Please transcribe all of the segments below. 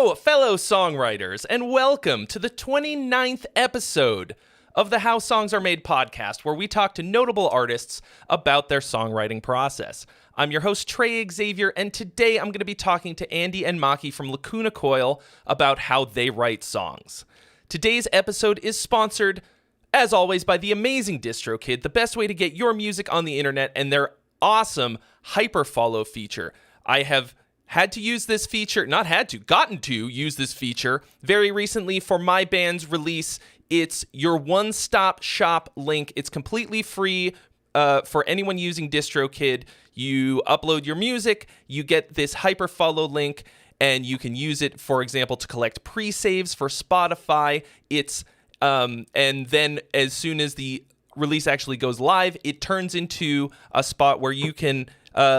Hello, fellow songwriters, and welcome to the 29th episode of the How Songs Are Made podcast, where we talk to notable artists about their songwriting process. I'm your host, Trey Xavier, and today I'm going to be talking to Andy and Maki from LACUNA COIL about how they write songs. Today's episode is sponsored, as always, by the amazing DistroKid, the best way to get your music on the internet, and their awesome hyperfollow feature. I have had to use this feature, gotten to use this feature very recently for my band's release. It's your one-stop shop link. It's completely free for anyone using DistroKid. You upload your music, you get this hyperfollow link, and you can use it, for example, to collect pre-saves for Spotify. It's and then as soon as the release actually goes live, it turns into a spot where you can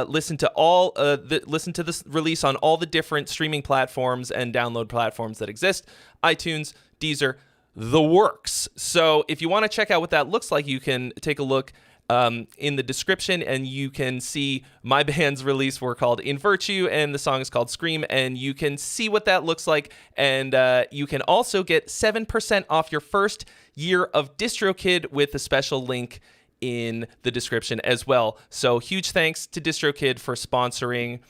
listen to this release on all the different streaming platforms and download platforms that exist: iTunes, Deezer, the works. So if you want to check out what that looks like, you can take a look in the description, and you can see my band's release. We're called In Virtue, and the song is called Scream, and you can see what that looks like. And you can also get 7% off your first year of DistroKid with a special link in the description as well. So huge thanks to DistroKid for sponsoring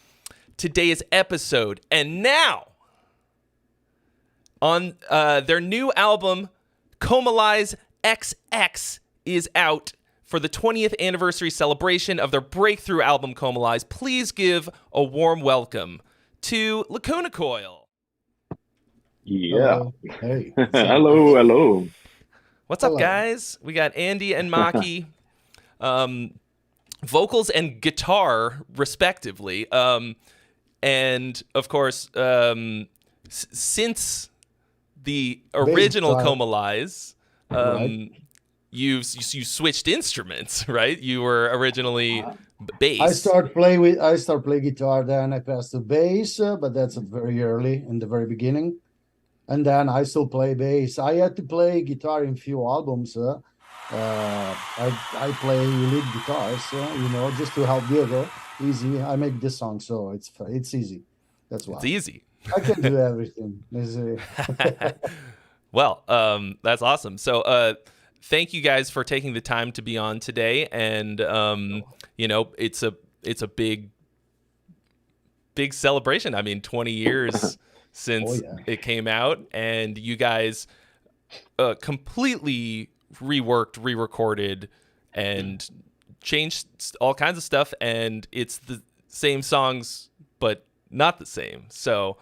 today's episode. And now, on their new album, Comalize XX, is out for the 20th anniversary celebration of their breakthrough album, Comalize. Please give a warm welcome to LACUNA COIL. Yeah. Hey. Hello. What's up, guys? We got Andy and Maki, vocals and guitar, respectively. And, of course, since the original Comalize, Right. you switched instruments, right? You were originally bass. I start play guitar, then I pass to bass, but that's very early in the very beginning. And then I still play bass. I had to play guitar in few albums. I play lead guitars, just to help Diego. Easy. I make this song, so it's easy. That's why. It's easy. I can do everything. Well, that's awesome. So, thank you guys for taking the time to be on today. And it's a big celebration. I mean, 20 years since it came out, and you guys completely reworked, re-recorded, and changed all kinds of stuff. And it's the same songs, but not the same. So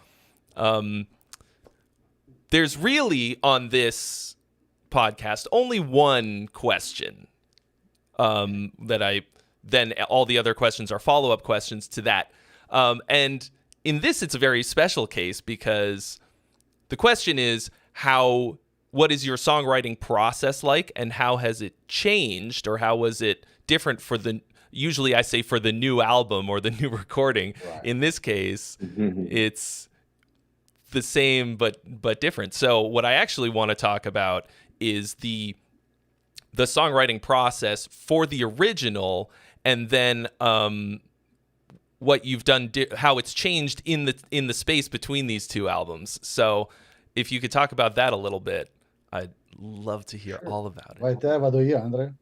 there's really, on this podcast, only one question then all the other questions are follow-up questions to that. And in this, it's a very special case, because the question is, what is your songwriting process like, and how has it changed, or how was it different usually I say for the new album or the new recording. Right. In this case, it's the same but different. So what I actually want to talk about is the songwriting process for the original, and then what you've done, how it's changed in the space between these two albums. So if you could talk about that a little bit, I'd love to hear all about it. Right there, vado io, Andre.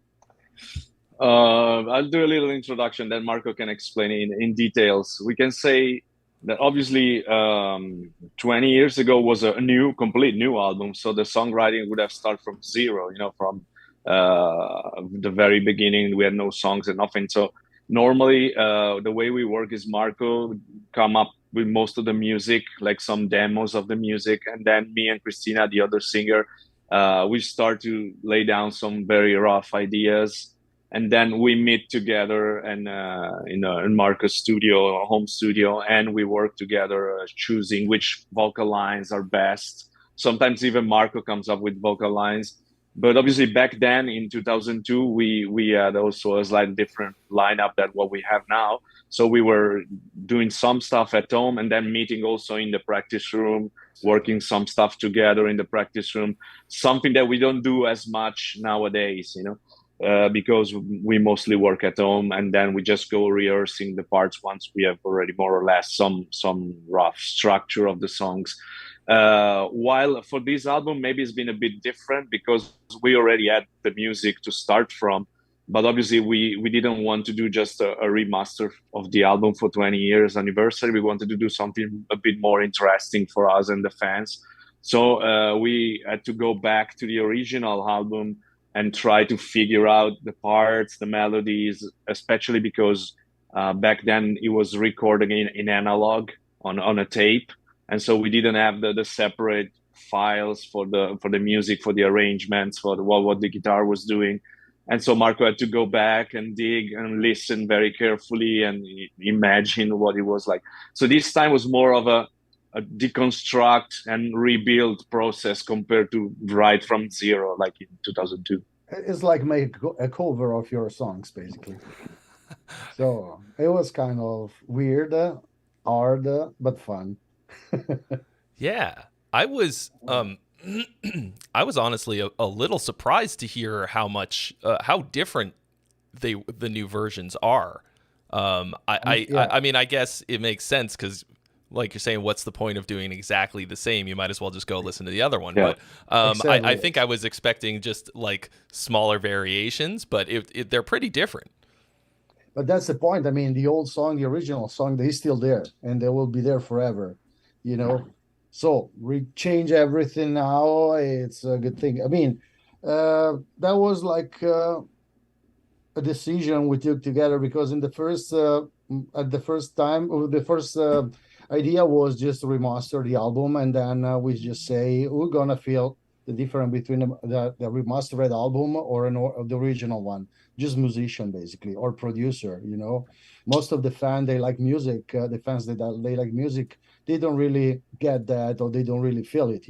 I'll do a little introduction, then Marco can explain in details. We can say that obviously 20 years ago was a complete new album. So the songwriting would have started from zero, from the very beginning. We had no songs and nothing. So normally the way we work is Marco come up with most of the music, like some demos of the music. And then me and Christina, the other singer, we start to lay down some very rough ideas. And then we meet together and in Marco's studio, home studio, and we work together choosing which vocal lines are best. Sometimes even Marco comes up with vocal lines. But obviously back then in 2002, we had also a slightly different lineup than what we have now. So we were doing some stuff at home and then meeting also in the practice room, working some stuff together in the practice room, something that we don't do as much nowadays, because we mostly work at home, and then we just go rehearsing the parts once we have already more or less some rough structure of the songs. While for this album, maybe it's been a bit different because we already had the music to start from, but obviously we didn't want to do just a remaster of the album for 20 years anniversary. We wanted to do something a bit more interesting for us and the fans. So we had to go back to the original album and try to figure out the parts, the melodies, especially because back then it was recording in analog on a tape, and so we didn't have the separate files for the music, for the arrangements, for what the guitar was doing. And so Marco had to go back and dig and listen very carefully and imagine what it was like. So this time was more of a deconstruct and rebuild process compared to write from zero like in 2002. It's like make a cover of your songs, basically. So it was kind of weird, hard, but fun. Yeah, I was I was honestly a little surprised to hear how much how different the new versions are. I mean, I guess it makes sense because, like you're saying, what's the point of doing exactly the same? You might as well just go listen to the other one. Yeah. But Exactly. I think I was expecting just like smaller variations, but they're pretty different. But that's the point. I mean, the old song, the original song, they're still there and they will be there forever, you know. So we change everything now. It's a good thing. I mean, that was like a decision we took together because in the first at the first time the first idea was just to remaster the album, and then we just say we're gonna feel the difference between the remastered album or the original one, just musician basically or producer, you know. Most of the fan, they like music, the fans that they like music, they don't really get that or they don't really feel it,